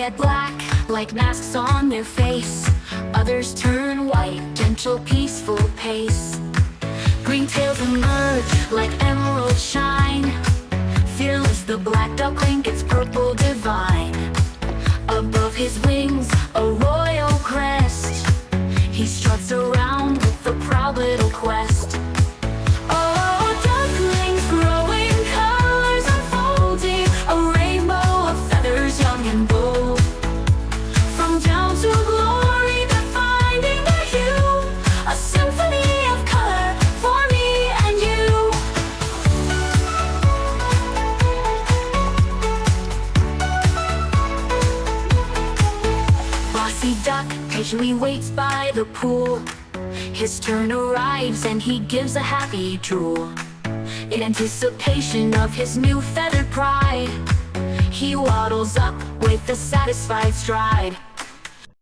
get black, like masks on their face. Others turn white, gentle, peaceful pace. Green tails emerge like emerald shine. Fearless, the black duckling gets purple divine. Above his wings, a royal crest. He struts around with a proud little quest. Oh, ducklings growing, colors unfolding, a rainbow of feathers young and bold. From down to glory, they're finding their hue, a symphony of color for me and you. Bossy duck patiently waits by the pool. His turn arrives and he gives a happy drool. In anticipation of his new feathered pride, he waddles up with a satisfied stride.